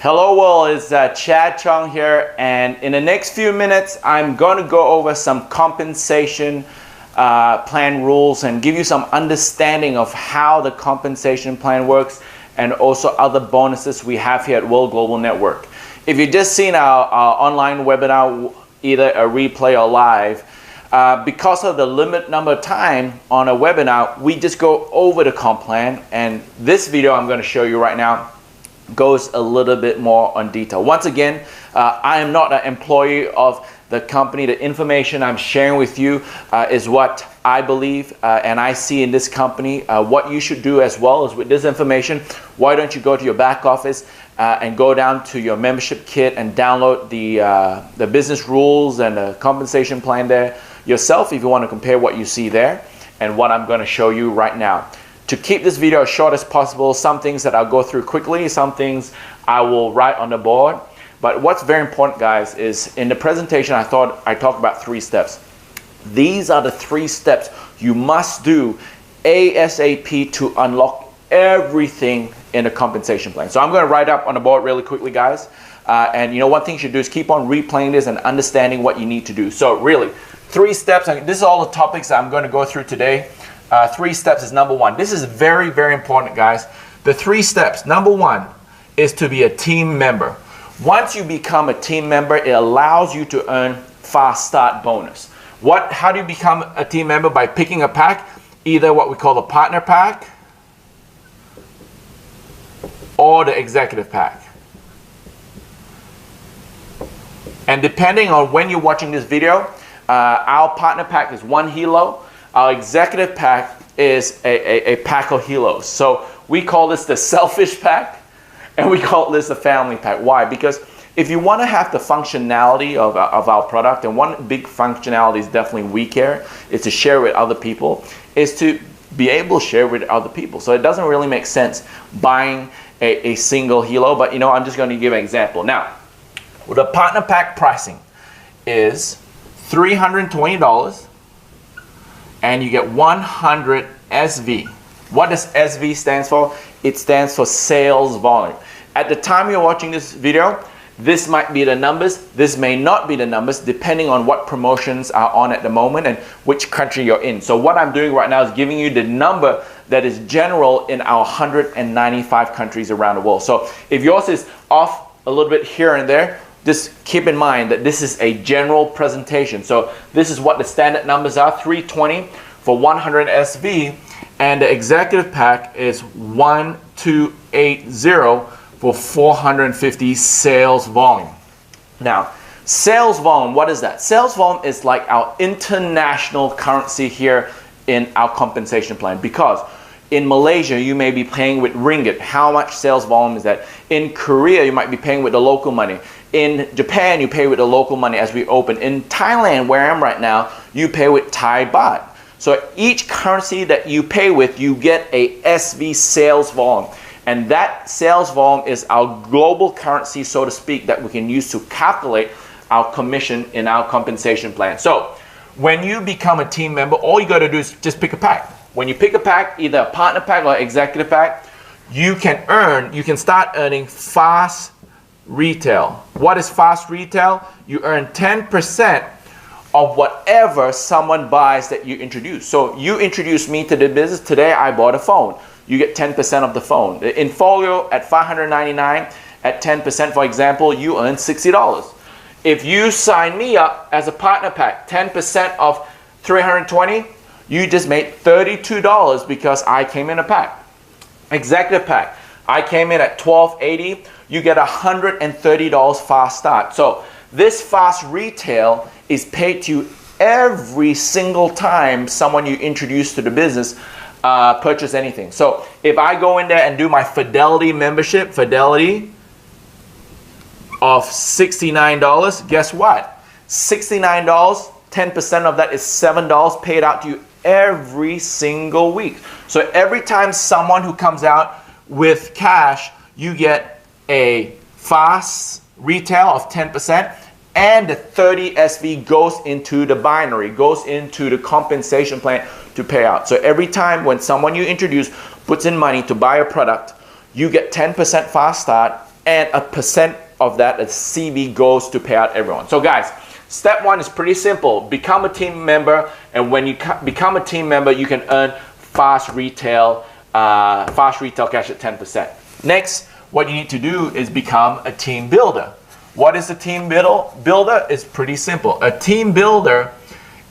Hello world, it's Chad Chong here, and in the next few minutes I'm going to go over some compensation plan rules and give you some understanding of how the compensation plan works and also other bonuses we have here at World Global Network. If you've just seen our online webinar, either a replay or live, because of the limited number of time on a webinar, we just go over the comp plan, and this video I'm going to show you right now goes a little bit more on detail. Once again, I am not an employee of the company. The information I'm sharing with you is what I believe and I see in this company. What you should do as well is with this information, why don't you go to your back office and go down to your membership kit and download the business rules and the compensation plan there yourself if you want to compare what you see there and what I'm going to show you right now. To keep this video as short as possible, some things that I'll go through quickly, some things I will write on the board. But what's very important, guys, is in the presentation I thought I talked about 3 steps. These are the 3 steps you must do ASAP to unlock everything in a compensation plan. So I'm going to write up on the board really quickly, guys. And you know, one thing you should do is keep on replaying this and understanding what you need to do. So really, 3 steps. This is all the topics I'm going to go through today. 3 steps is number 1. This is very, very important, guys. The 3 steps. Number 1 is to be a team member. Once you become a team member, it allows you to earn fast start bonus. How do you become a team member? By picking a pack, either what we call the partner pack or the executive pack. And depending on when you're watching this video, our partner pack is 1 hilo. Our executive pack is a pack of hilos. So we call this the selfish pack, and we call this the family pack. Why? Because if you want to have the functionality of our product, and one big functionality is definitely we care, is to share with other people, is to be able to share with other people. So it doesn't really make sense buying a single hilo, but you know, I'm just going to give an example. Now, the partner pack pricing is $320. And you get 100 SV. What does SV stand for? It stands for sales volume. At the time you're watching this video, this might be the numbers, this may not be the numbers, depending on what promotions are on at the moment and which country you're in. So what I'm doing right now is giving you the number that is general in our 195 countries around the world. So if yours is off a little bit here and there, just keep in mind that this is a general presentation. So this is what the standard numbers are, 320 for 100 SV, and the executive pack is 1280 for 450 sales volume. Now, sales volume, what is that? Sales volume is like our international currency here in our compensation plan, because in Malaysia, you may be paying with ringgit. How much sales volume is that? In Korea, you might be paying with the local money. In Japan, you pay with the local money as we open. In Thailand, where I am right now, you pay with Thai baht. So each currency that you pay with, you get a SV sales volume. And that sales volume is our global currency, so to speak, that we can use to calculate our commission in our compensation plan. So when you become a team member, all you got to do is just pick a pack. When you pick a pack, either a partner pack or executive pack, you can start earning fast retail. What is fast retail? You earn 10% of whatever someone buys that you introduce. So you introduced me to the business. Today I bought a phone. You get 10% of the phone. The Infolio at $599 at 10%, for example, you earn $60. If you sign me up as a partner pack, 10% of 320, you just made $32 because I came in a pack. Executive pack, I came in at $1280. You get $130 fast start. So this fast retail is paid to you every single time someone you introduce to the business purchase anything. So if I go in there and do my Fidelity membership, Fidelity of $69, guess what? $69, 10% of that is $7 paid out to you every single week. So every time someone who comes out with cash, you get a fast retail of 10%, and the 30 SV goes into the binary, goes into the compensation plan to pay out. So every time when someone you introduce puts in money to buy a product, you get 10% fast start and a percent of that as CV goes to pay out everyone. So guys, step one is pretty simple. Become a team member, and when you become a team member, you can earn fast retail cash at 10%. Next, what you need to do is become a team builder. What is a team builder? It's pretty simple. A team builder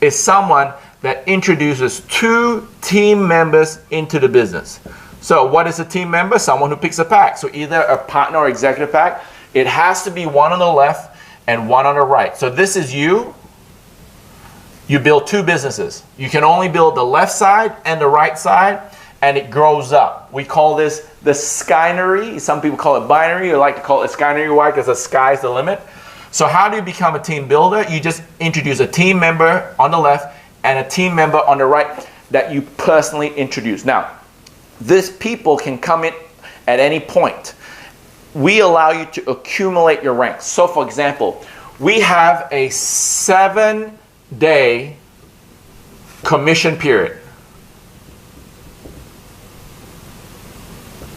is someone that introduces 2 team members into the business. So what is a team member? Someone who picks a pack. So either a partner or executive pack. It has to be one on the left and one on the right. So this is you. You build 2 businesses. You can only build the left side and the right side, and it grows up. We call this the skynery. Some people call it binary. I like to call it skynery. Why? Because the sky's the limit. So how do you become a team builder? You just introduce a team member on the left and a team member on the right that you personally introduce. Now, these people can come in at any point. We allow you to accumulate your ranks. So for example, we have a 7-day commission period.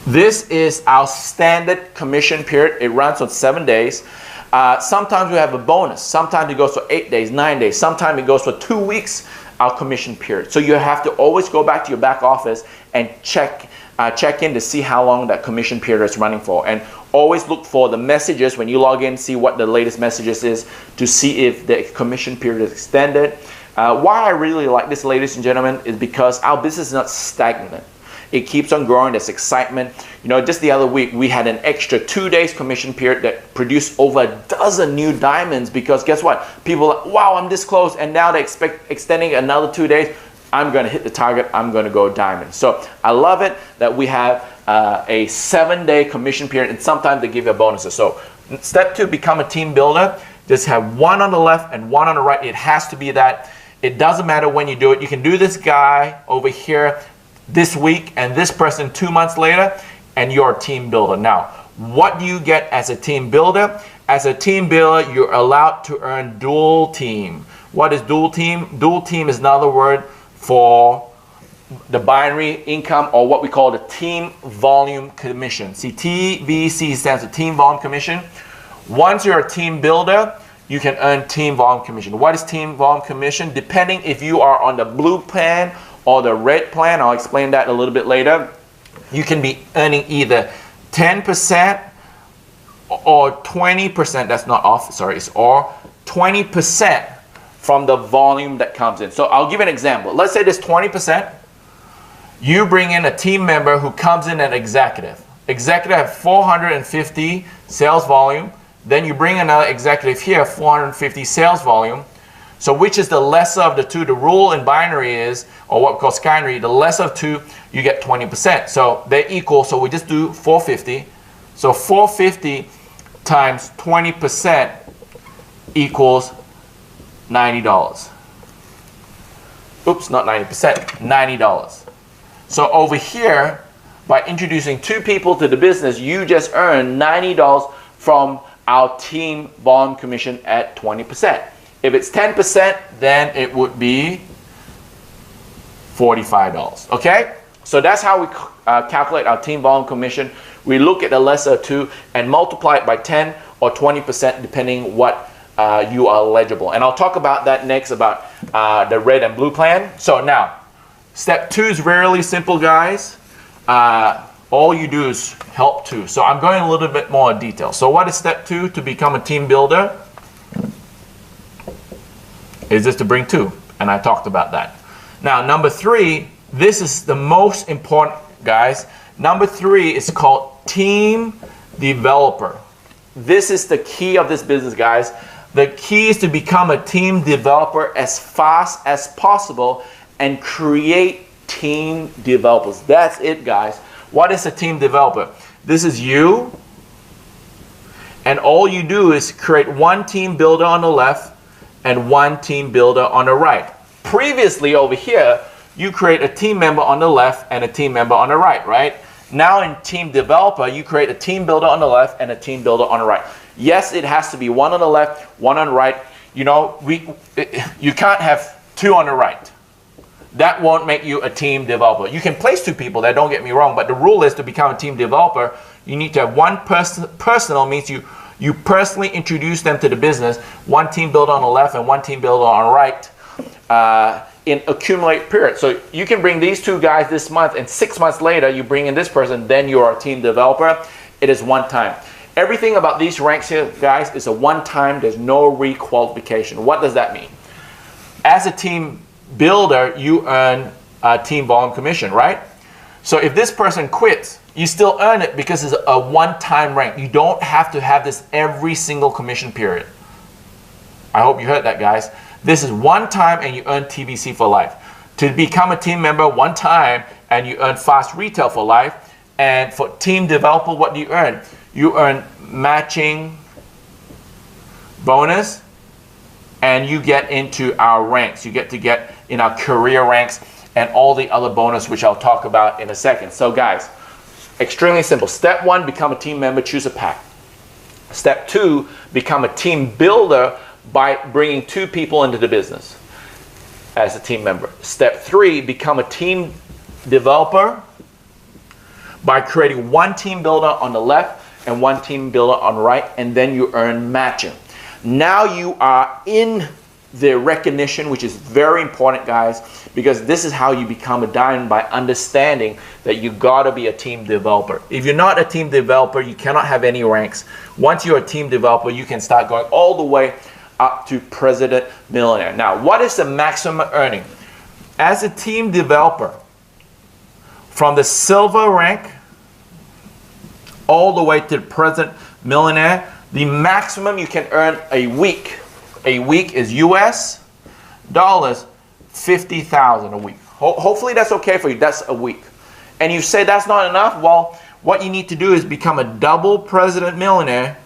This is our standard commission period. It runs on 7 days. Sometimes we have a bonus. Sometimes it goes for 8 days, 9 days. Sometimes it goes for 2 weeks, our commission period. So you have to always go back to your back office and check in to see how long that commission period is running for. And always look for the messages when you log in, see what the latest messages is to see if the commission period is extended. Why I really like this, ladies and gentlemen, is because our business is not stagnant. It keeps on growing. There's excitement. You know, just the other week, we had an extra 2 days commission period that produced over a dozen new diamonds, because guess what? People are like, wow, I'm this close, and now they expect extending another 2 days. I'm going to hit the target. I'm going to go diamond. So I love it that we have a 7-day commission period, and sometimes they give you bonuses. So step 2, become a team builder. Just have one on the left and one on the right. It has to be that. It doesn't matter when you do it. You can do this guy over here this week and this person 2 months later, and you're a team builder. Now, what do you get as a team builder? As a team builder, you're allowed to earn dual team. What is dual team? Dual team is another word for the binary income, or what we call the team volume commission. See, TVC stands for team volume commission. Once you're a team builder, you can earn team volume commission. What is team volume commission? Depending if you are on the blue plan or the red plan, I'll explain that a little bit later. You can be earning either 10% or 20%, that's not off, sorry, it's or 20% from the volume that comes in. So I'll give an example. Let's say there's 20%. You bring in a team member who comes in at executive. Executive have 450 sales volume. Then you bring another executive here, 450 sales volume. So which is the lesser of the two? The rule in binary is, or what we call skynery, the lesser of two, you get 20%. So they're equal, so we just do 450. So 450 times 20% equals $90. Oops, not 90%, $90. So over here, by introducing 2 people to the business, you just earn $90 from our team volume commission at 20%. If it's 10%, then it would be $45, okay? So that's how we calculate our team volume commission. We look at the lesser of 2 and multiply it by 10 or 20% depending what you are eligible. And I'll talk about that next, about the red and blue plan. So now, step 2 is really simple, guys. All you do is help 2. So I'm going a little bit more in detail. So what is step 2 to become a team builder? Is just to bring 2, and I talked about that. Now, number 3, this is the most important, guys. Number 3 is called team developer. This is the key of this business, guys. The key is to become a team developer as fast as possible and create team developers. That's it, guys. What is a team developer? This is you, and all you do is create one team builder on the left and one team builder on the right. Previously over here, you create a team member on the left and a team member on the right, right? Now in team developer, you create a team builder on the left and a team builder on the right. Yes, it has to be one on the left, one on the right. You know, you can't have 2 on the right. that won't make you a team developer. You can place 2 people there, don't get me wrong, but the rule is to become a team developer, you need to have one person. Personal means you personally introduce them to the business, one team builder on the left and one team builder on the right, in accumulate period. So you can bring these 2 guys this month, and 6 months later you bring in this person, then you're a team developer. It is one time. Everything about these ranks here, guys, is a one time. There's no requalification. What does that mean? As a team builder, you earn a team volume commission, right? So if this person quits, you still earn it because it's a one-time rank. You don't have to have this every single commission period. I hope you heard that, guys. This is one time and you earn TVC for life. To become a team member, one time, and you earn fast retail for life. And for team developer, what do you earn? You earn matching bonus, and you get into our ranks. You get to get in our career ranks and all the other bonus, which I'll talk about in a second. So guys, extremely simple. Step 1, become a team member, choose a pack. Step 2, become a team builder by bringing 2 people into the business as a team member. Step 3, become a team developer by creating one team builder on the left and one team builder on the right, and then you earn matching. Now you are in the recognition, which is very important, guys, because this is how you become a diamond, by understanding that you gotta be a team developer. If you're not a team developer, you cannot have any ranks. Once you're a team developer, you can start going all the way up to president millionaire. Now, what is the maximum earning? As a team developer, from the silver rank all the way to the president millionaire, the maximum you can earn a week is US dollars 50,000 a week. Hopefully that's okay for you. That's a week. And you say that's not enough? Well, what you need to do is become a double president millionaire.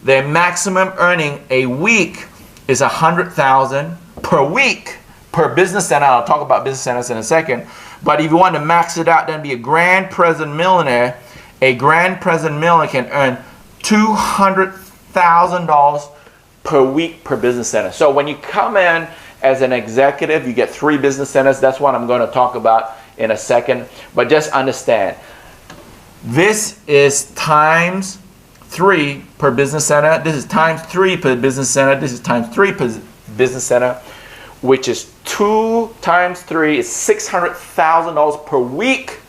Their maximum earning a week is 100,000 per week per business center. I'll talk about business centers in a second. But if you want to max it out, then be a grand president millionaire. A grand president millionaire can earn $200,000 per week per business center. So when you come in as an executive, you get 3 business centers. That's what I'm going to talk about in a second. But just understand, this is times 3 per business center. This is times 3 per business center. This is times 3 per business center, which is 2 times 3 is $600,000 per week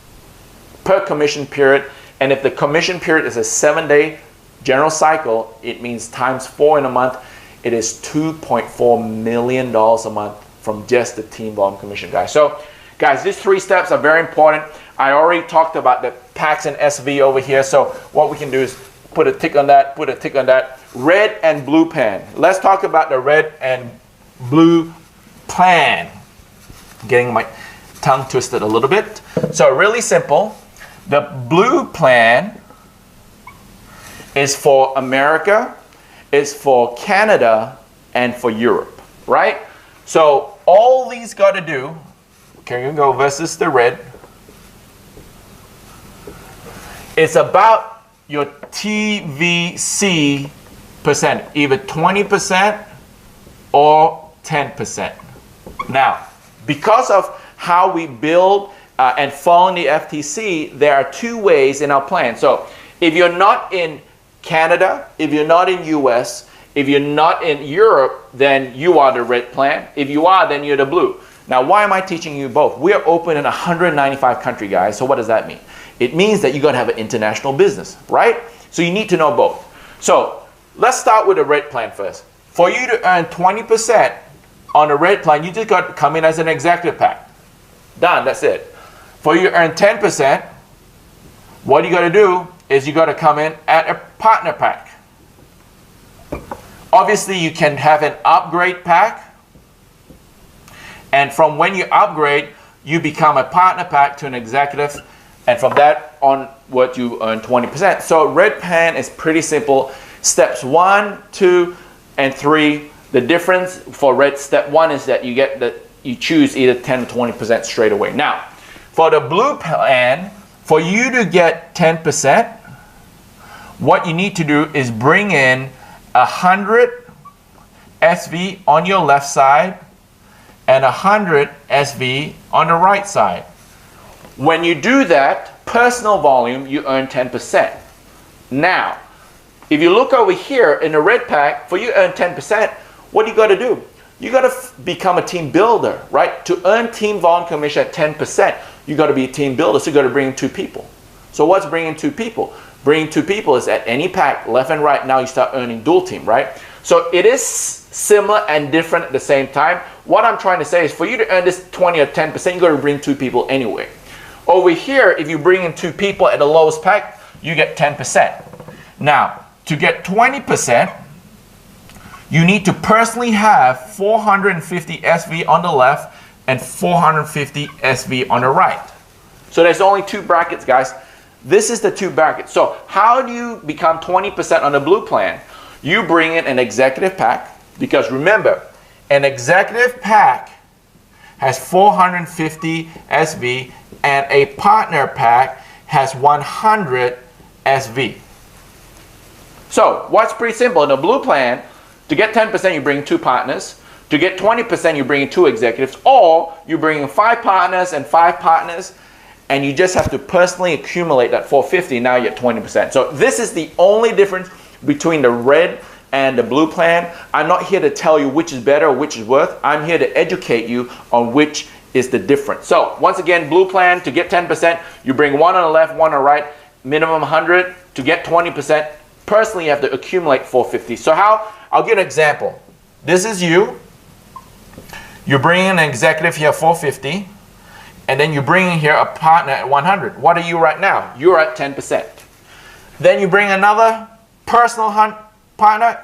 per commission period. And if the commission period is a 7-day general cycle, it means times 4 in a month. It is $2.4 million a month from just the team volume commission, guys. So, guys, these 3 steps are very important. I already talked about the packs and SV over here. So what we can do is put a tick on that, put a tick on that. Red and blue plan. Let's talk about the red and blue plan. Getting my tongue twisted a little bit. So really simple. The blue plan is for America, is for Canada, and for Europe, right? So all these got to do, okay, you go versus the red, it's about your TVC percent, either 20% or 10%. Now, because of how we build and following the FTC, there are 2 ways in our plan. So if you're not in Canada, if you're not in US, if you're not in Europe, then you are the red plan. If you are, then you're the blue. Now, why am I teaching you both? We are open in 195 countries, guys. So what does that mean? It means that you're going to have an international business, right? So you need to know both. So let's start with the red plan first. For you to earn 20% on the red plan, you just got to come in as an executive pack. Done, that's it. For you to earn 10%, what you got to do is you got to come in at a partner pack. Obviously, you can have an upgrade pack. And from when you upgrade, you become a partner pack to an executive. And from that onward, you earn 20%. So red plan is pretty simple. Steps 1, 2, and 3. The difference for red, step 1 is that you choose either 10 or 20% straight away. Now, for the blue plan, for you to get 10%, what you need to do is bring in 100 SV on your left side and 100 SV on the right side. When you do that, personal volume, you earn 10%. Now, if you look over here in the red pack, for you to earn 10%, what do you got to do? You got to become a team builder, right? To earn team volume commission at 10%, you got to be a team builder, so you got to bring in 2 people. So what's bringing 2 people? Bringing 2 people is at any pack, left and right, now you start earning dual team, right? So it is similar and different at the same time. What I'm trying to say is for you to earn this 20 or 10%, you got to bring 2 people anyway. Over here, if you bring in 2 people at the lowest pack, you get 10%. Now, to get 20%, you need to personally have 450 SV on the left and 450 SV on the right. So there's only 2 brackets, guys. This is the 2 brackets. So how do you become 20% on the blue plan? You bring in an executive pack, because remember, an executive pack has 450 SV and a partner pack has 100 SV. So what's pretty simple? In the blue plan, to get 10%, you bring 2 partners. To get 20%, you bring in 2 executives, or you bring in 5 partners and 5 partners, and you just have to personally accumulate that 450. Now you get 20%. So this is the only difference between the red and the blue plan. I'm not here to tell you which is better or which is worse. I'm here to educate you on which is the difference. So once again, blue plan, to get 10%, you bring 1 on the left, 1 on the right, minimum 100. To get 20%, personally you have to accumulate 450. So how? I'll give an example. This is you. You bring in an executive here, 450, and then you bring in here a partner at 100. What are you right now? You're at 10%. Then you bring another personal partner,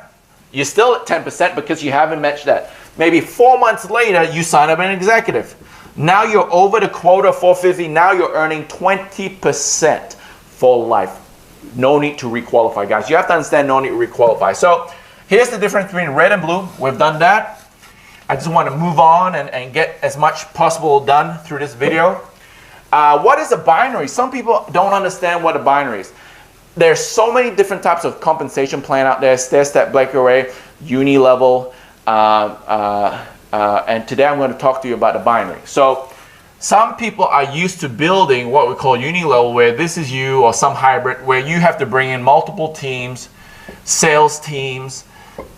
you're still at 10% because you haven't matched that. Maybe 4 months later, you sign up an executive. Now you're over the quota 450. Now you're earning 20% for life. No need to requalify, guys. You have to understand no need to requalify. So here's the difference between red and blue. We've done that. I just want to move on and get as much possible done through this video. What is a binary? Some people don't understand what a binary is. There's so many different types of compensation plan out there. Stair-step breakaway, uni level, and today I'm going to talk to you about the binary. So some people are used to building what we call uni level, where this is you, or some hybrid, where you have to bring in multiple teams, sales teams,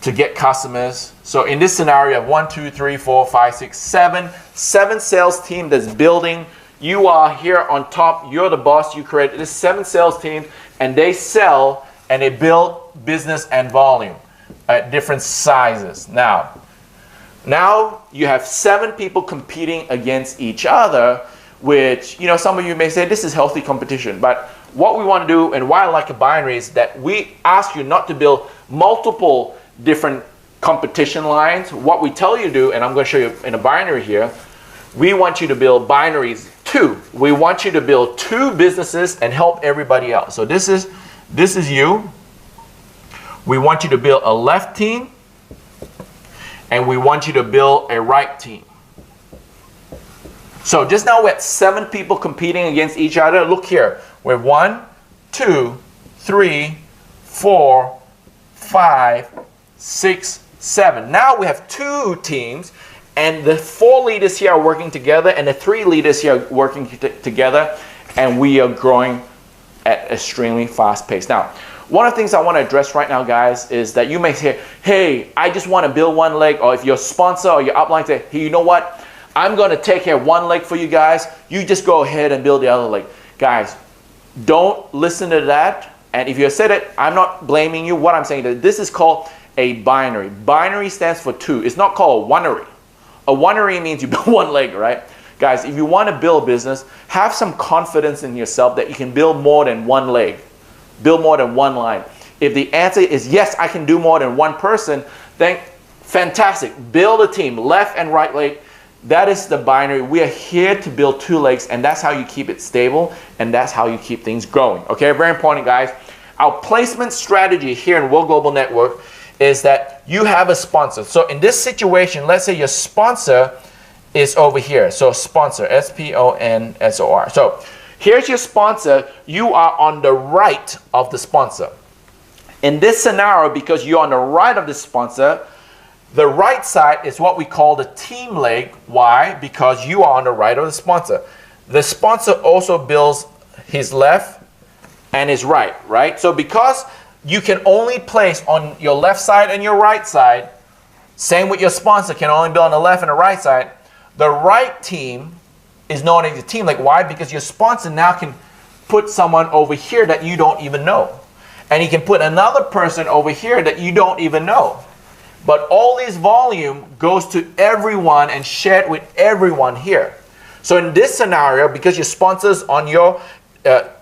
to get customers. So in this scenario, you have 1, 2, 3, 4, 5, 6, 7 sales team that's building. You are here on top. You're the boss. You created this 7 sales team, and they sell and they build business and volume at different sizes. Now you have 7 people competing against each other, which, you know, some of you may say this is healthy competition. But what we want to do, and why I like a binary, is that we ask you not to build multiple different competition lines. What we tell you to do, and I'm going to show you in a binary here, we want you to build binaries 2. We want you to build 2 businesses and help everybody else. So this is you. We want you to build a left team, and we want you to build a right team. So just now we had 7 people competing against each other. Look here. We have 1, 2, 3, 4, 5, 6, 7. Now we have 2 teams, and the 4 leaders here are working together, and the 3 leaders here are working together, and we are growing at an extremely fast pace. Now, one of the things I want to address right now, guys, is that you may say, hey, I just want to build 1 leg, or if your sponsor or your upline say, hey, you know what? I'm going to take care of 1 leg for you guys. You just go ahead and build the other leg. Guys, don't listen to that. And if you said it, I'm not blaming you. What I'm saying is this is called a binary. Binary stands for 2. It's not called a oneary. A oneary means you build 1 leg, right? Guys, if you want to build a business, have some confidence in yourself that you can build more than 1 leg. Build more than 1 line. If the answer is yes, I can do more than 1 person, then fantastic. Build a team, left and right leg. That is the binary. We are here to build 2 legs, and that's how you keep it stable, and that's how you keep things growing. Okay, very important, guys. Our placement strategy here in World Global Network is that you have a sponsor. So in this situation, let's say your sponsor is over here. So sponsor, S-P-O-N-S-O-R. So here's your sponsor. You are on the right of the sponsor. In this scenario, because you're on the right of the sponsor, The right side is what we call the team leg. Why? Because you are on the right of the sponsor. The sponsor also builds his left and his right, right? So because you can only place on your left side and your right side, same with your sponsor, can only build on the left and the right side, the right team is known as your team leg. Why? Because your sponsor now can put someone over here that you don't even know. And he can put another person over here that you don't even know. But all this volume goes to everyone and shared with everyone here. So in this scenario, because your sponsor's on your,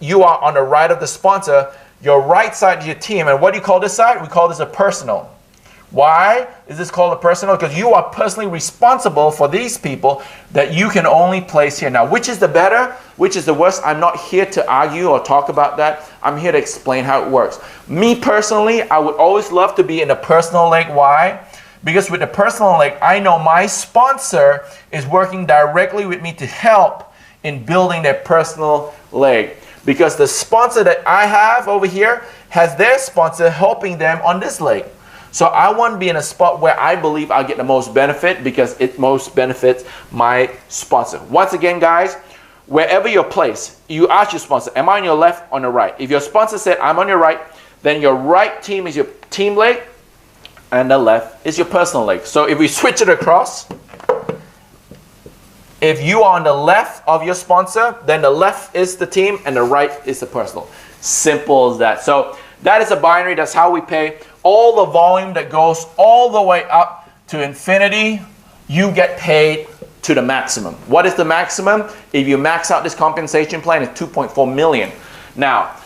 you are on the right of the sponsor, your right side is your team. And what do you call this side? We call this a personal. Why is this called a personal? Because you are personally responsible for these people that you can only place here. Now, which is the better? Which is the worst? I'm not here to argue or talk about that. I'm here to explain how it works. Me personally, I would always love to be in a personal leg. Why? Because with the personal leg, I know my sponsor is working directly with me to help in building their personal leg. Because the sponsor that I have over here has their sponsor helping them on this leg. So I want to be in a spot where I believe I'll get the most benefit because it most benefits my sponsor. Once again, guys, wherever you're placed, you ask your sponsor, am I on your left or on the right? If your sponsor said, I'm on your right, then your right team is your team leg and the left is your personal leg. So if we switch it across, if you are on the left of your sponsor, then the left is the team and the right is the personal. Simple as that. So that is a binary. That's how we pay. All the volume that goes all the way up to infinity, you get paid to the maximum. What is the maximum? If you max out this compensation plan, it's 2.4 million. Now,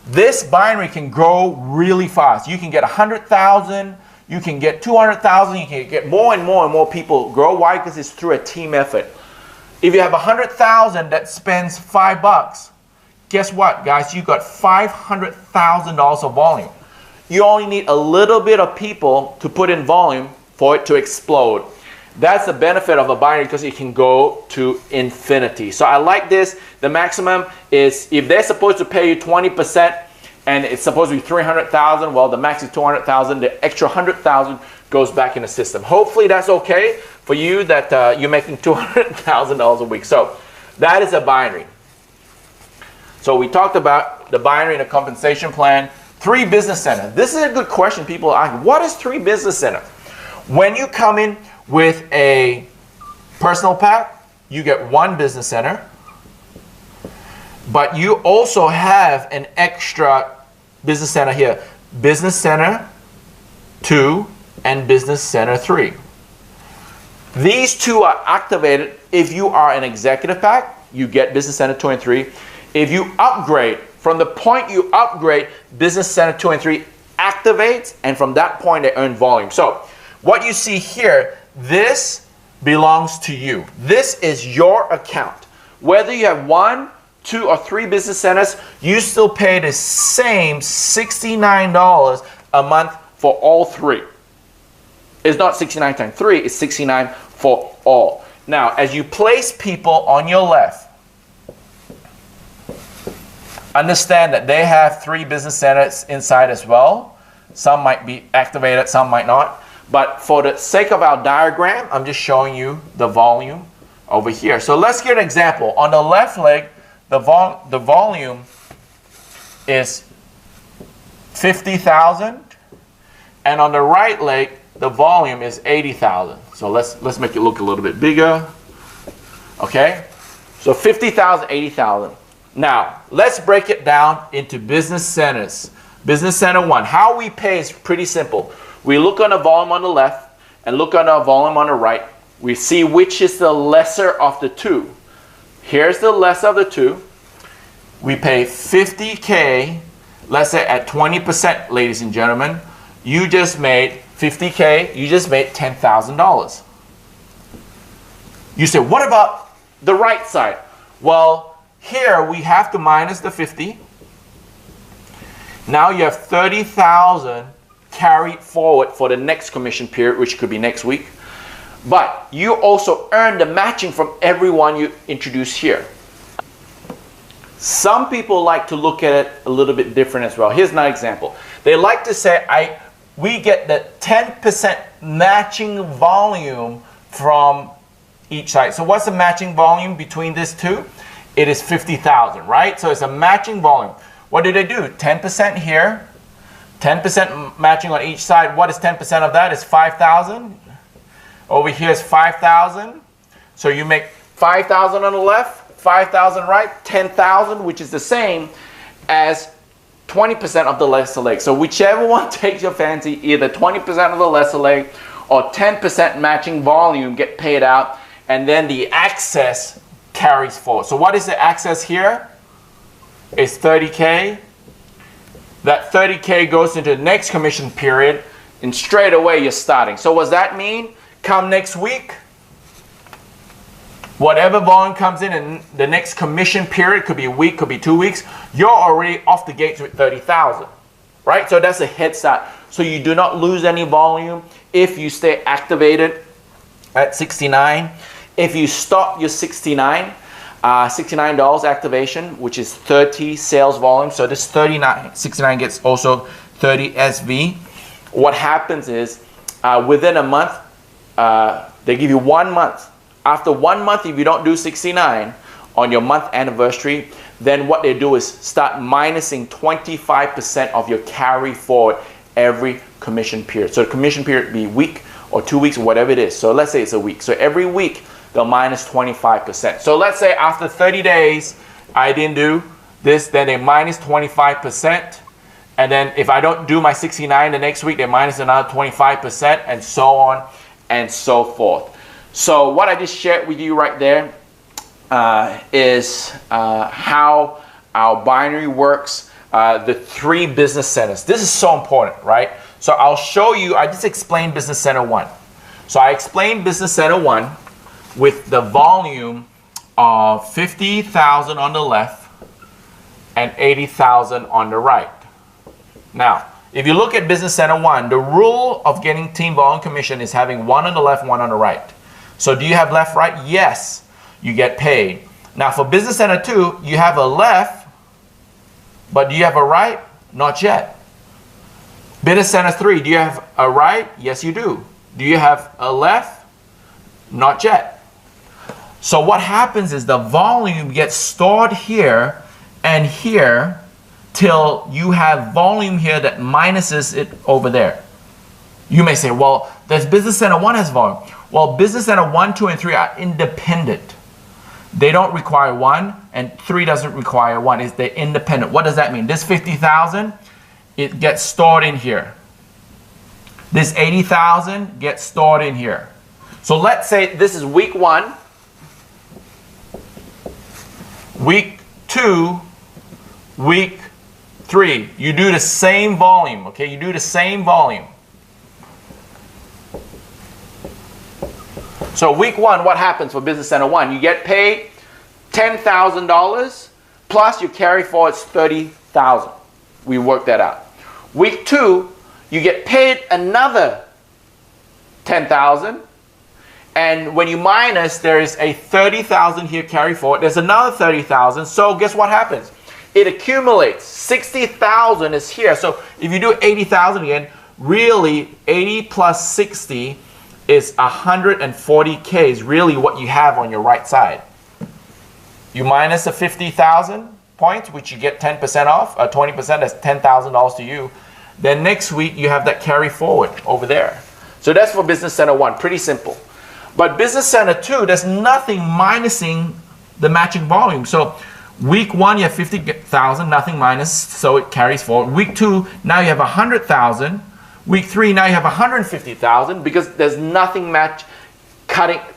this binary can grow really fast. You can get 100,000, you can get 200,000, you can get more and more and more people grow. Why? Because it's through a team effort. If you have 100,000 that spends $5, guess what, guys? You got $500,000 of volume. You only need a little bit of people to put in volume for it to explode. That's the benefit of a binary because it can go to infinity. So I like this. The maximum is if they're supposed to pay you 20% and it's supposed to be 300,000, well, the max is 200,000. The extra 100,000 goes back in the system. Hopefully that's okay for you that you're making $200,000 a week. So that is a binary. So we talked about the binary and the compensation plan. 3 business center. This is a good question people ask. What is 3 business center? When you come in with a personal pack, you get 1 business center, but you also have an extra business center here. Business center 2 and business center 3. These 2 are activated if you are an executive pack. You get business center 2 and 3. If you upgrade, from the point you upgrade, business center 2 and 3 activates, and from that point they earn volume. So what you see here, this belongs to you. This is your account. Whether you have 1, 2, or 3 business centers, you still pay the same $69 a month for all 3. It's not 69 times 3, it's 69 for all. Now, as you place people on your left, understand that they have 3 business centers inside as well. Some might be activated, some might not. But for the sake of our diagram, I'm just showing you the volume over here. So let's get an example. On the left leg, the volume is 50,000. And on the right leg, the volume is 80,000. So let's make it look a little bit bigger. Okay? So 50,000, 80,000. Now, let's break it down into business centers. Business center 1. How we pay is pretty simple. We look on the volume on the left and look on the volume on the right. We see which is the lesser of the 2. Here's the lesser of the 2. We pay 50K, let's say at 20%, ladies and gentlemen. You just made 50K, you just made $10,000. You say, what about the right side? Well, here we have to minus the 50. Now you have 30,000 carried forward for the next commission period, which could be next week. But you also earn the matching from everyone you introduce here. Some people like to look at it a little bit different as well. Here's another example. They like to say, we get the 10% matching volume from each side. So what's the matching volume between these two? It is 50,000, right? So it's a matching volume. What do they do? 10% here, 10% matching on each side. What is 10% of that? It's 5,000. Over here is 5,000. So you make 5,000 on the left, 5,000 right, 10,000, which is the same as 20% of the lesser leg. So whichever one takes your fancy, either 20% of the lesser leg or 10% matching volume get paid out, and then the excess carries forward. So what is the excess here? It's 30K. That 30K goes into the next commission period, and straight away you're starting. So what does that mean? Come next week, whatever volume comes in the next commission period, could be a week, could be 2 weeks, you're already off the gates with 30,000, right? So that's a head start. So you do not lose any volume if you stay activated at 69. If you stop your $69 activation, which is 30 sales volume, so this 69 gets also 30 SV. What happens is within a month, they give you 1 month. After 1 month, if you don't do 69 on your month anniversary, then what they do is start minusing 25% of your carry forward every commission period. So the commission period be a week or 2 weeks, whatever it is. So let's say it's a week. So every week, they'll minus 25%. So let's say after 30 days, I didn't do this, then they minus 25%. And then if I don't do my 69 the next week, they minus another 25%, and so on and so forth. So what I just shared with you right there is how our binary works, the 3 business centers. This is so important, right? So I'll show you, I just explained business center 1. So I explained business center 1 with the volume of 50,000 on the left and 80,000 on the right. Now, if you look at business center 1, the rule of getting team volume commission is having 1 on the left, 1 on the right. So do you have left, right? Yes, you get paid. Now for business center 2, you have a left, but do you have a right? Not yet. Business center 3, do you have a right? Yes, you do. Do you have a left? Not yet. So what happens is the volume gets stored here and here till you have volume here that minuses it over there. You may say, well, there's business center 1 has volume. Well, business center 1, 2, and 3 are independent. They don't require 1, and 3 doesn't require 1. They're independent. What does that mean? This 50,000, it gets stored in here. This 80,000 gets stored in here. So let's say this is week 1, week 2, week 3. You do the same volume, okay? You do the same volume. So week 1, what happens for business center 1? You get paid $10,000 plus your carry forward is $30,000. We worked that out. Week 2, you get paid another $10,000, and when you minus, there is a $30,000 here carry forward. There's another $30,000. So guess what happens? It accumulates. $60,000 is here. So if you do $80,000 again, really 80 plus 60 is 140K is really what you have on your right side. You minus the 50,000 points, which you get 10% off, 20%, that's $10,000 to you. Then next week you have that carry forward over there. So that's for business center 1, pretty simple. But business center 2, there's nothing minusing the matching volume. So week 1 you have 50,000, nothing minus, so it carries forward. Week 2, now you have 100,000. Week 3, now you have 150,000 because there's nothing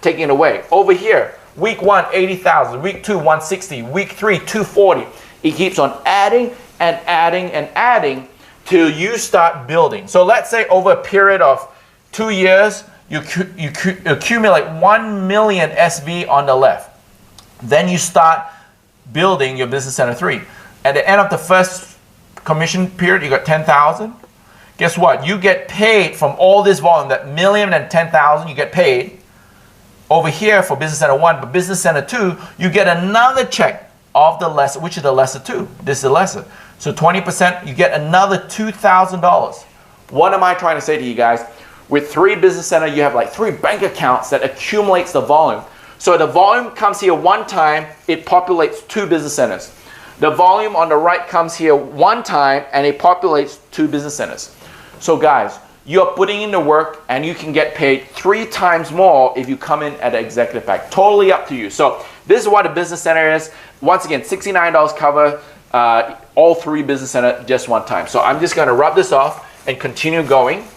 taking it away. Over here, week 1, 80,000. Week 2, 160. Week 3, 240. It keeps on adding and adding and adding till you start building. So let's say over a period of 2 years, you accumulate 1 million SV on the left. Then you start building your business center 3. At the end of the first commission period, you got 10,000. Guess what? You get paid from all this volume, that million and 10,000, you get paid over here for business center 1, but business center 2, you get another check of the lesser, which is the lesser 2. This is the lesser. So 20%, you get another $2,000. What am I trying to say to you guys? With 3 business center, you have like 3 bank accounts that accumulates the volume. So the volume comes here one time, it populates 2 business centers. The volume on the right comes here one time and it populates 2 business centers. So guys, you're putting in the work and you can get paid 3 times more if you come in at an executive pack. Totally up to you. So this is what a business center is. Once again, $69 cover all 3 business center just one time. So I'm just gonna rub this off and continue going.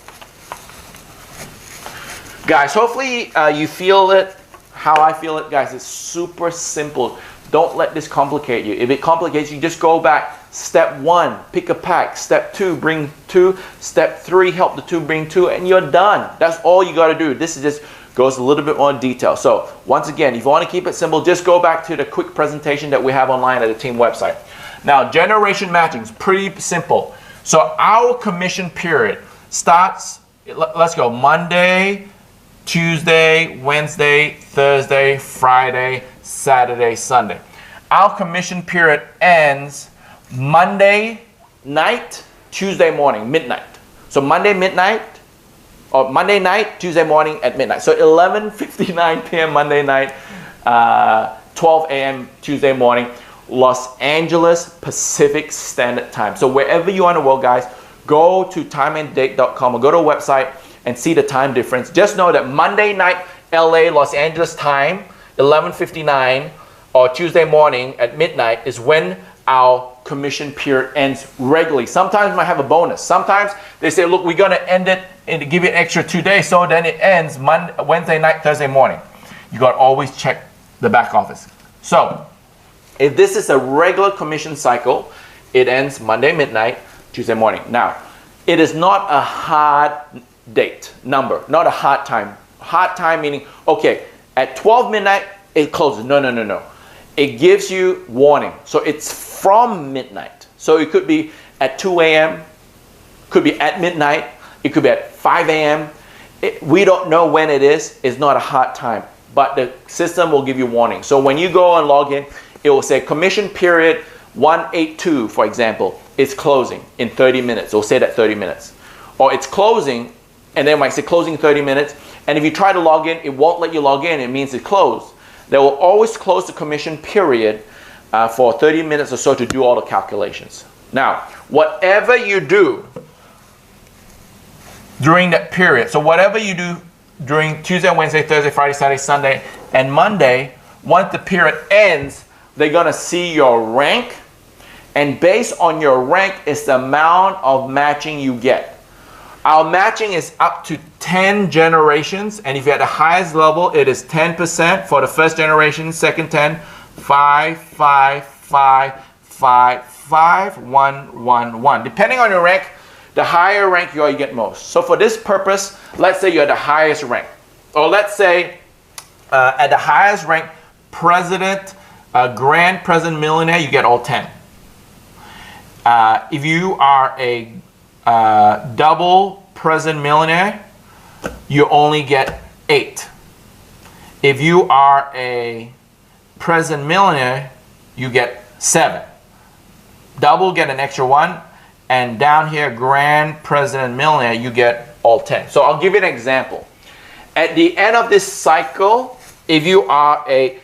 Guys, hopefully you feel it how I feel it. Guys, it's super simple. Don't let this complicate you. If it complicates you, just go back. Step 1, pick a pack. Step 2, bring 2. Step 3, help the 2 bring 2, and you're done. That's all you got to do. This is just goes a little bit more in detail. So once again, if you want to keep it simple, just go back to the quick presentation that we have online at the team website. Now, generation matching is pretty simple. So our commission period starts, let's go, Monday, Tuesday, Wednesday, Thursday, Friday, Saturday, Sunday. Our commission period ends Monday night, Tuesday morning, midnight. So Monday midnight, or Monday night, Tuesday morning at midnight. So 11:59 p.m. Monday night, 12 a.m. Tuesday morning, Los Angeles Pacific Standard Time. So wherever you are in the world, guys, go to timeanddate.com or go to a website and see the time difference. Just know that Monday night, LA, Los Angeles time, 11:59, or Tuesday morning at midnight is when our commission period ends regularly. Sometimes we might have a bonus. Sometimes they say, look, we're gonna end it and give you an extra 2 days, so then it ends Wednesday night, Thursday morning. You gotta always check the back office. So if this is a regular commission cycle, it ends Monday midnight, Tuesday morning. Now, it is not a hard date number, not a hard time. Hard time meaning, okay, at 12 midnight, it closes. No, no, no, no. It gives you warning. So it's from midnight. So it could be at 2 a.m., could be at midnight, it could be at 5 a.m. We don't know when it is. It's not a hard time, but the system will give you warning. So when you go and log in, it will say commission period 182, for example, is closing in 30 minutes. It will say that 30 minutes. Or it's closing, and then it might say closing 30 minutes. And if you try to log in, it won't let you log in. It means it's closed. They will always close the commission period for 30 minutes or so to do all the calculations. Now, whatever you do during that period, so whatever you do during Tuesday, Wednesday, Thursday, Friday, Saturday, Sunday, and Monday, once the period ends, they're going to see your rank, and based on your rank is the amount of matching you get. Our matching is up to 10 generations, and if you're at the highest level, it is 10% for the first generation, second 10, 5, 5, 5, 5, 5, 1, 1, 1. Depending on your rank, the higher rank you are, you get most. So for this purpose, let's say you're at the highest rank. Or let's say at the highest rank, president, grand president millionaire, you get all 10. If you are a double president millionaire, you only get 8. If you are a president millionaire, you get 7. Double, get an extra 1, and down here, grand president millionaire, you get all 10. So I'll give you an example. At the end of this cycle, if you are a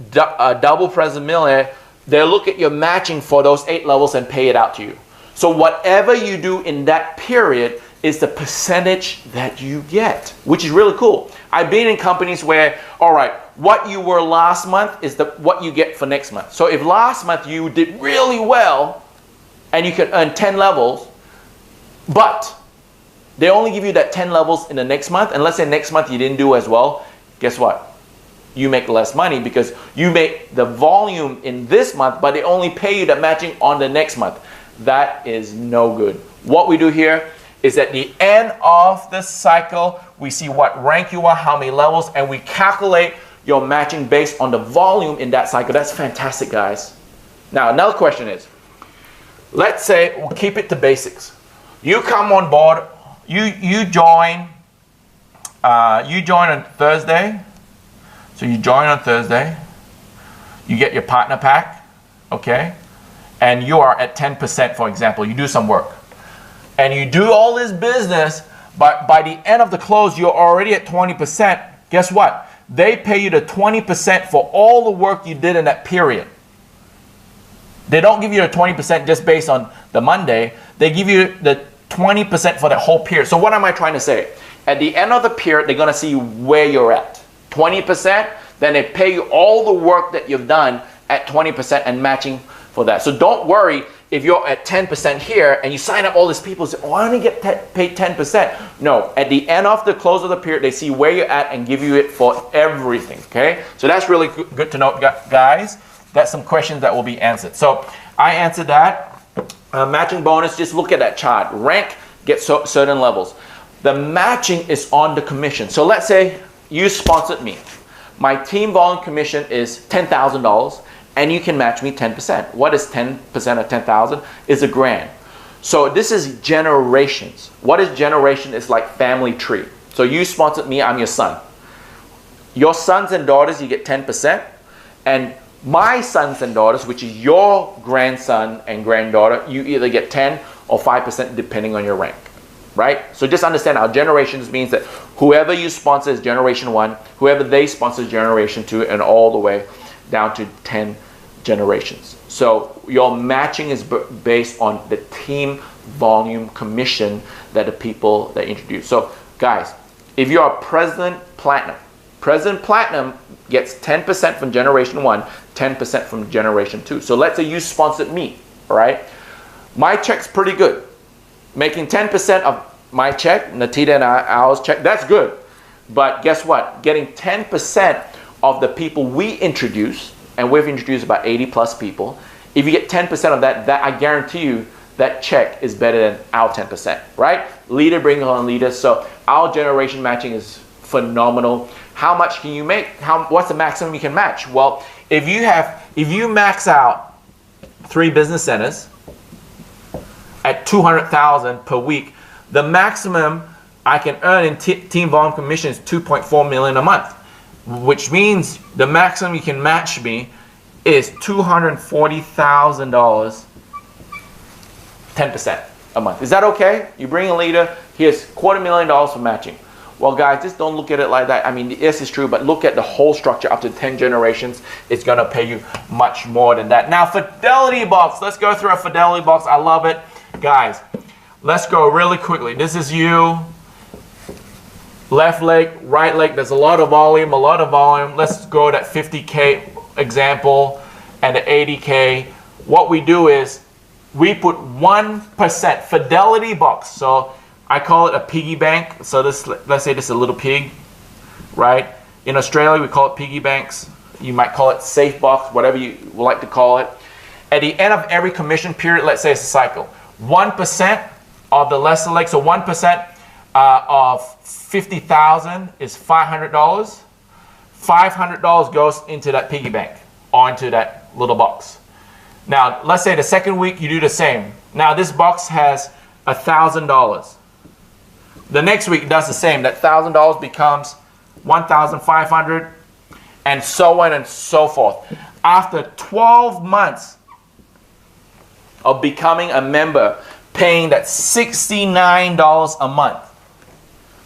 double president millionaire, they'll look at your matching for those 8 levels and pay it out to you. So whatever you do in that period is the percentage that you get, which is really cool. I've been in companies where, all right, what you were last month is what you get for next month. So if last month you did really well and you could earn 10 levels, but they only give you that 10 levels in the next month, and let's say next month you didn't do as well, guess what? You make less money because you make the volume in this month, but they only pay you the matching on the next month. That is no good. What we do here is at the end of the cycle, we see what rank you are, how many levels, and we calculate your matching based on the volume in that cycle. That's fantastic, guys. Now, another question is, let's say we'll keep it to basics. You come on board, you join on Thursday. So you join on Thursday, you get your partner pack, okay? And you are at 10%, for example. You do some work. And you do all this business, But by the end of the close, you're already at 20%. Guess what? They pay you the 20% for all the work you did in that period. They don't give you the 20% just based on the Monday. They give you the 20% for the whole period. So what am I trying to say? At the end of the period, they're going to see where you're at. 20%, then they pay you all the work that you've done at 20% and matching for that. So don't worry if you're at 10% here and you sign up all these people and say, oh, I only get paid 10%. No, at the end of the close of the period, they see where you're at and give you it for everything, okay? So that's really good to know, guys. That's some questions that will be answered. So I answered that. Matching bonus, just look at that chart. Rank gets certain levels. The matching is on the commission. So let's say you sponsored me. My team volume commission is $10,000 and you can match me 10%. What is 10% of 10,000? It's $1,000. So this is generations. What is generation? It's like family tree. So you sponsored me, I'm your son. Your sons and daughters, you get 10%. And my sons and daughters, which is your grandson and granddaughter, you either get 10 or 5% depending on your rank, right? So just understand our generations means that whoever you sponsor is generation 1, whoever they sponsor is generation 2, and all the way down to 10 generations. So your matching is based on the team volume commission that the people that introduce. So guys, if you are President Platinum gets 10% from generation 1, 10% from generation 2. So let's say you sponsored me, all right? My check's pretty good. Making 10% of my check, Natita and ours check, that's good. But guess what? Getting 10% of the people we introduce, and we've introduced about 80 plus people, if you get 10% of that, I guarantee you that check is better than our 10%, right? Leader brings on leader. So our generation matching is phenomenal. How much can you make? What's the maximum you can match? Well, if you max out 3 business centers at $200,000 per week, the maximum I can earn in team volume commission is $2.4 million a month, which means the maximum you can match me is $240,000, 10% a month. Is that okay? You bring a leader, here's $250,000 for matching. Well, guys, just don't look at it like that. I mean, yes, it's true, but look at the whole structure up to 10 generations. It's going to pay you much more than that. Now, Fidelity Box. Let's go through a Fidelity Box. I love it. Guys, let's go really quickly. This is you. Left leg, right leg. There's a lot of volume, Let's go that 50K example and the 80K. What we do is we put 1% Fidelity Box. So I call it a piggy bank. So this, let's say this is a little pig, right? In Australia, we call it piggy banks. You might call it safe box, whatever you would like to call it. At the end of every commission period, let's say it's a cycle, 1% of the lesser leg, so 1% of 50,000 is $500. $500 goes into that piggy bank or into that little box. Now, let's say the second week you do the same. Now this box has $1,000. The next week it does the same. That $1,000 becomes $1,500, and so on and so forth. After 12 months of becoming a member, paying that $69 a month.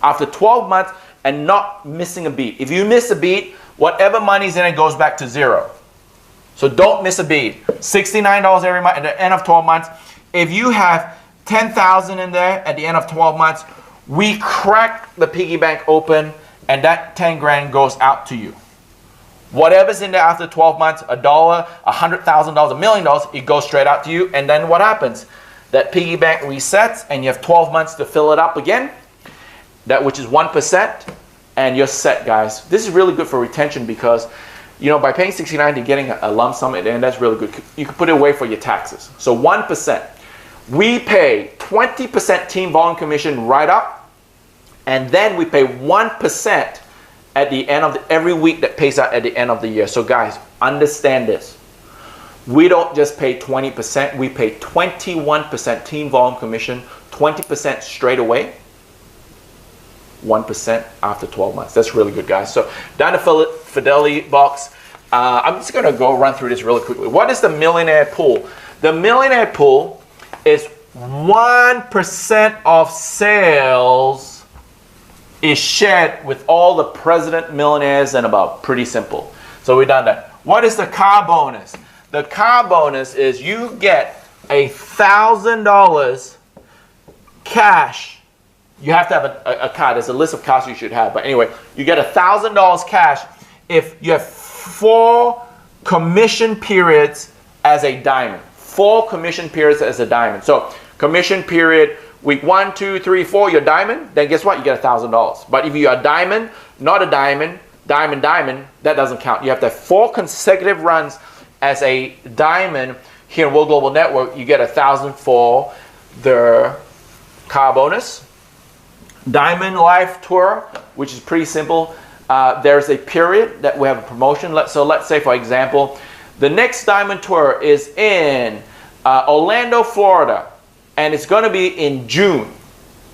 After 12 months and not missing a beat. If you miss a beat, whatever money's in it goes back to zero. So don't miss a beat. $69 every month at the end of 12 months. If you have $10,000 in there at the end of 12 months, we crack the piggy bank open and that 10 grand goes out to you. Whatever's in there after 12 months, $1, $100,000, $1 million, it goes straight out to you. And then what happens? That piggy bank resets and you have 12 months to fill it up again. That which is 1%, and you're set, guys. This is really good for retention because, you know, by paying $69 to getting a lump sum at the end, that's really good. You can put it away for your taxes. So 1%. We pay 20% team volume commission right up, and then we pay 1% at the end of every week that pays out at the end of the year. So guys, understand this. We don't just pay 20%, we pay 21% team volume commission, 20% straight away, 1% after 12 months. That's really good, guys. So down the Fidelity Box, I'm just going to go run through this really quickly. What is the millionaire pool? The millionaire pool is 1% of sales is shared with all the president millionaires and above. Pretty simple. So we've done that. What is the car bonus? The car bonus is you get $1,000 cash. You have to have a car. There's a list of cars you should have. But anyway, you get $1,000 cash if you have 4 commission periods as a diamond. 4 commission periods as a diamond. So commission period week 1, 2, 3, 4, you're diamond. Then guess what? You get $1,000. But if you're a diamond, not a diamond, diamond, that doesn't count. You have to have 4 consecutive runs as a diamond here in World Global Network. You get $1,000 for the car bonus. Diamond Life Tour, which is pretty simple. There's a period that we have a promotion. So let's say, for example, the next Diamond Tour is in Orlando, Florida, and it's going to be in June.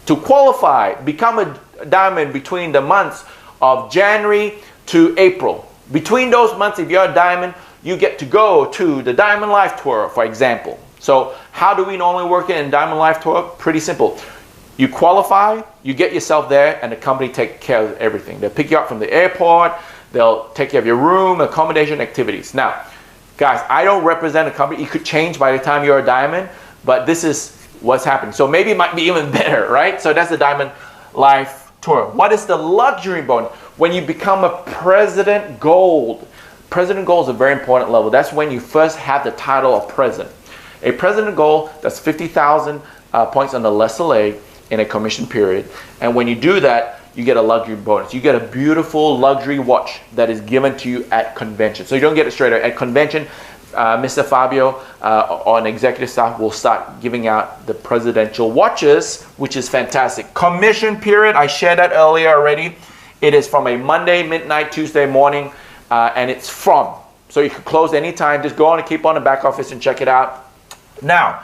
To qualify, become a diamond between the months of January to April. Between those months, if you're a diamond, you get to go to the Diamond Life Tour, for example. So how do we normally work it in Diamond Life Tour? Pretty simple. You qualify, you get yourself there, and the company take care of everything. They'll pick you up from the airport, they'll take care of your room, accommodation, activities. Now, guys, I don't represent a company. It could change by the time you're a diamond, but this is what's happening. So maybe it might be even better, right? So that's the Diamond Life Tour. What is the luxury bonus? When you become a President Gold. President Gold is a very important level. That's when you first have the title of President. A President Gold, that's 50,000 points on the lesser leg in a commission period. And when you do that, you get a luxury bonus. You get a beautiful luxury watch that is given to you at convention. So you don't get it straight away. At convention, Mr. Fabio on executive staff will start giving out the presidential watches, which is fantastic. Commission period, I shared that earlier already. It is from a Monday, midnight, Tuesday morning, and it's from. So you can close anytime. Just go on and keep on the back office and check it out. Now,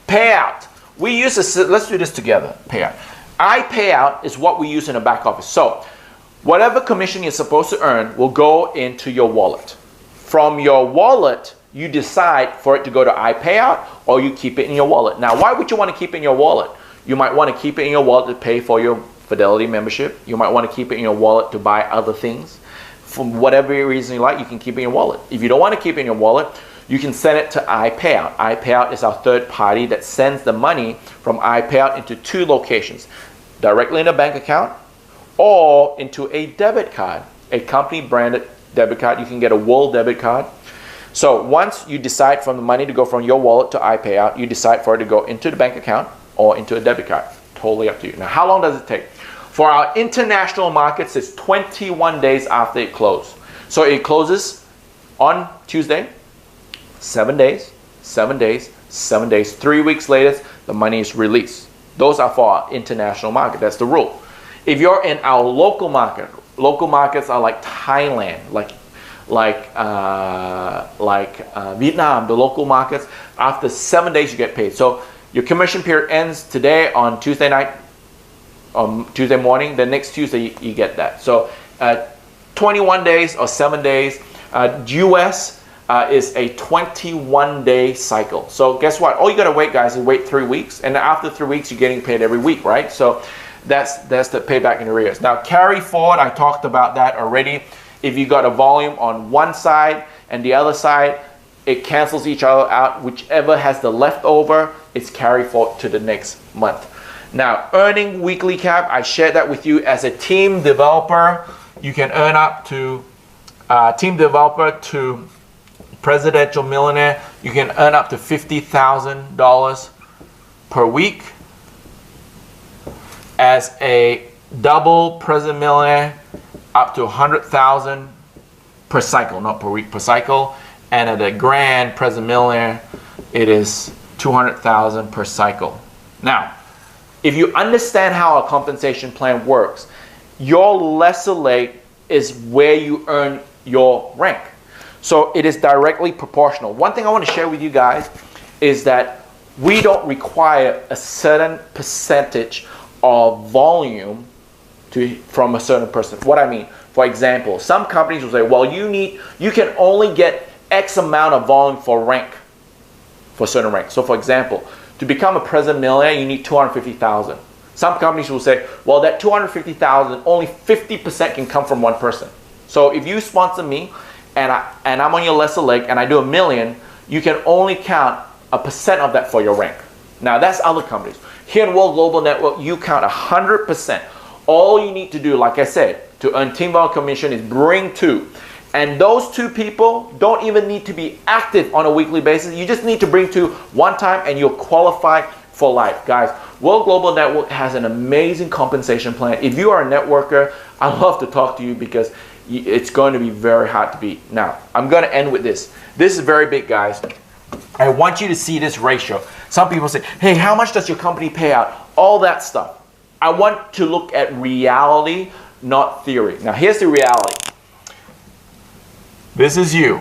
payout. We use this, let's do this together, payout. iPayout is what we use in the back office. So whatever commission you're supposed to earn will go into your wallet. From your wallet, you decide for it to go to iPayout or you keep it in your wallet. Now, why would you want to keep it in your wallet? You might want to keep it in your wallet to pay for your Fidelity membership. You might want to keep it in your wallet to buy other things. For whatever reason you like, you can keep it in your wallet. If you don't want to keep it in your wallet, you can send it to iPayout. iPayout is our third party that sends the money from iPayout into 2 locations. Directly in a bank account or into a debit card. A company branded debit card. You can get a World debit card. So once you decide from the money to go from your wallet to iPayout, you decide for it to go into the bank account or into a debit card. Totally up to you. Now, how long does it take? For our international markets, it's 21 days after it closes. So it closes on Tuesday, 7 days, 7 days, 7 days. 3 weeks later, the money is released. Those are for our international market. That's the rule. If you're in our local markets are like Thailand, like Vietnam, the local markets. After 7 days, you get paid. So your commission period ends today on Tuesday night, Tuesday morning. The next Tuesday, you get that. So 21 days or 7 days. US is a 21-day cycle. So guess what? All you gotta wait, guys, is wait 3 weeks, and after 3 weeks, you're getting paid every week, right? So that's the payback in arrears. Now, carry forward, I talked about that already. If you got a volume on one side and the other side, it cancels each other out. Whichever has the leftover, it's carry forward to the next month. Now, earning weekly cap, I shared that with you as a team developer. You can earn up to team developer to presidential millionaire. You can earn up to $50,000 per week. As a double president millionaire, up to $100,000 per cycle, not per week, per cycle. And at a grand president millionaire, it is $200,000 per cycle. Now, if you understand how a compensation plan works, your lesser leg is where you earn your rank. So it is directly proportional. One thing I want to share with you guys is that we don't require a certain percentage of volume from a certain person. What I mean, for example, some companies will say, well, you can only get X amount of volume for rank, for certain rank. So for example, to become a president millionaire, you need 250,000. Some companies will say, well, that 250,000, only 50% can come from one person. So if you sponsor me and I'm on your lesser leg and I do $1 million, you can only count 1% of that for your rank. Now that's other companies. Here in World Global Network, you count 100%. All you need to do, like I said, to earn team volume commission is bring 2. And those 2 people don't even need to be active on a weekly basis. You just need to bring 2 one time and you'll qualify for life. Guys, World Global Network has an amazing compensation plan. If you are a networker, I'd love to talk to you because it's going to be very hard to beat. Now, I'm going to end with this. This is very big, guys. I want you to see this ratio. Some people say, hey, how much does your company pay out? All that stuff. I want to look at reality, not theory. Now, here's the reality. This is you.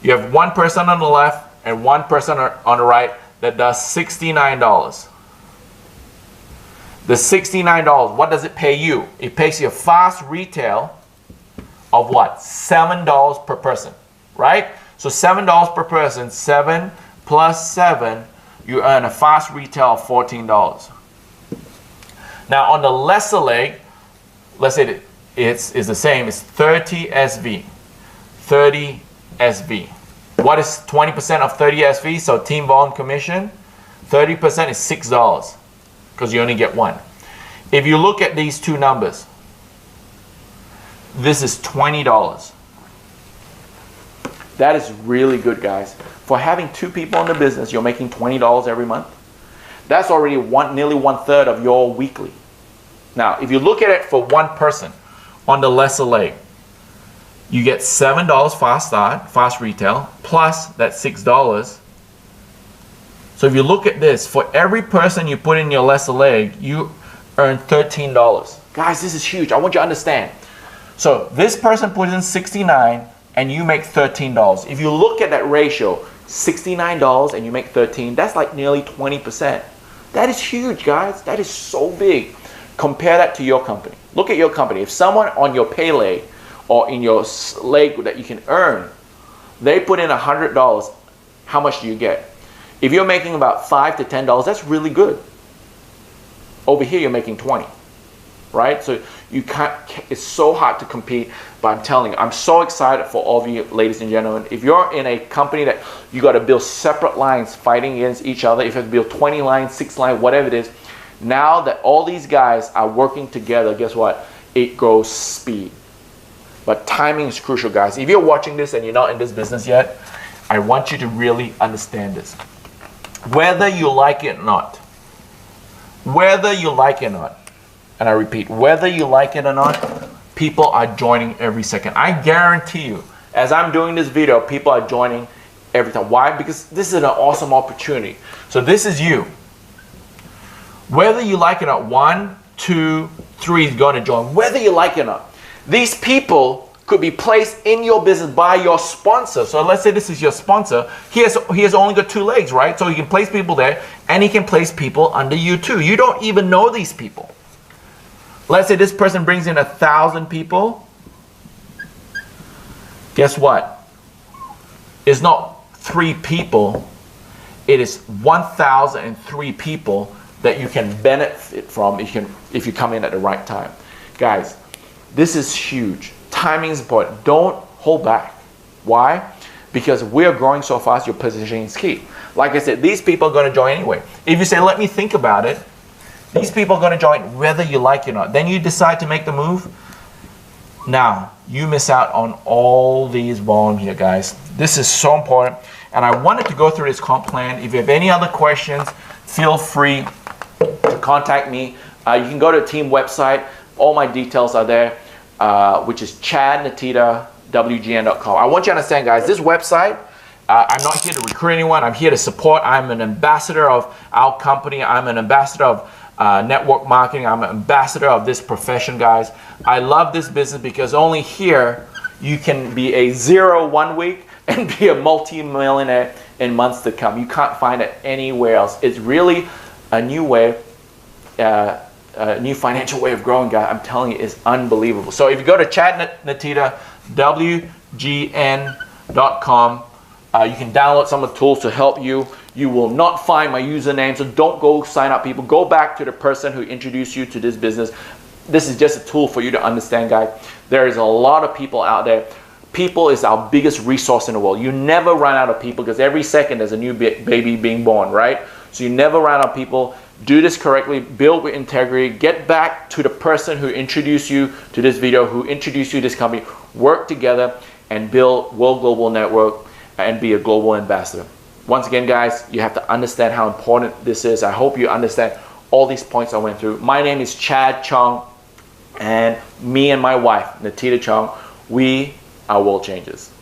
You have one person on the left and one person on the right that does $69. The $69, what does it pay you? It pays you a fast retail of what? $7 per person, right? So $7 per person, 7 plus 7, you earn a fast retail of $14. Now on the lesser leg, let's say it's the same, it's 30 SV. 30 SV. What is 20% of 30 SV? So team volume commission, 30% is $6 because you only get one. If you look at these 2 numbers, this is $20. That is really good, guys. For having 2 people in the business, you're making $20 every month. That's already nearly 1/3 of your weekly. Now, if you look at it for one person on the lesser leg, you get $7 fast start, fast retail, plus that $6. So if you look at this, for every person you put in your lesser leg, you earn $13. Guys, this is huge. I want you to understand. So this person puts in 69 and you make $13. If you look at that ratio, $69 and you make 13, that's like nearly 20%. That is huge, guys. That is so big. Compare that to your company. Look at your company. If someone on your pay leg or in your leg that you can earn, they put in $100, how much do you get? If you're making about $5 to $10, that's really good. Over here, you're making 20, right? So you can't, it's so hard to compete, but I'm telling you, I'm so excited for all of you, ladies and gentlemen. If you're in a company that you got to build separate lines fighting against each other, if you have to build 20 lines, 6 lines, whatever it is, now that all these guys are working together, guess what? It grows speed. But timing is crucial, guys. If you're watching this and you're not in this business yet, I want you to really understand this. Whether you like it or not, whether you like it or not, and I repeat, whether you like it or not, people are joining every second. I guarantee you, as I'm doing this video, people are joining every time. Why? Because this is an awesome opportunity. So this is you. Whether you like it or not, 1, 2, 3 is going to join. Whether you like it or not. These people could be placed in your business by your sponsor. So let's say this is your sponsor. He has only got 2 legs, right? So he can place people there and he can place people under you too. You don't even know these people. Let's say this person brings in 1,000 people. Guess what? It's not 3 people. It is 1,003 people that you can benefit from if you come in at the right time. Guys, this is huge. Timing is important. Don't hold back. Why? Because we're growing so fast, your positioning is key. Like I said, these people are going to join anyway. If you say, let me think about it, these people are going to join whether you like it or not. Then you decide to make the move. Now, you miss out on all these volume here, guys. This is so important. And I wanted to go through this comp plan. If you have any other questions, feel free to contact me. You can go to the team website. All my details are there, which is chadnatitawgn.com. I want you to understand, guys, this website, I'm not here to recruit anyone. I'm here to support. I'm an ambassador of our company. I'm an ambassador of network marketing. I'm an ambassador of this profession, guys. I love this business because only here you can be a 0 1 week and be a multi-millionaire in months to come. You can't find it anywhere else. It's really a new way, a new financial way of growing, guys. I'm telling you, it's unbelievable. So if you go to chadnatitawgn.com, You can download some of the tools to help you. You will not find my username, so don't go sign up people. Go back to the person who introduced you to this business. This is just a tool for you to understand, guys. There is a lot of people out there. People is our biggest resource in the world. You never run out of people because every second there's a new baby being born, right? So you never run out of people. Do this correctly, build with integrity, get back to the person who introduced you to this video, who introduced you to this company, work together and build World Global Network and be a global ambassador. Once again, guys, you have to understand how important this is. I hope you understand all these points I went through. My name is Chad Chong, and me and my wife, Natita Chong, we are world changers.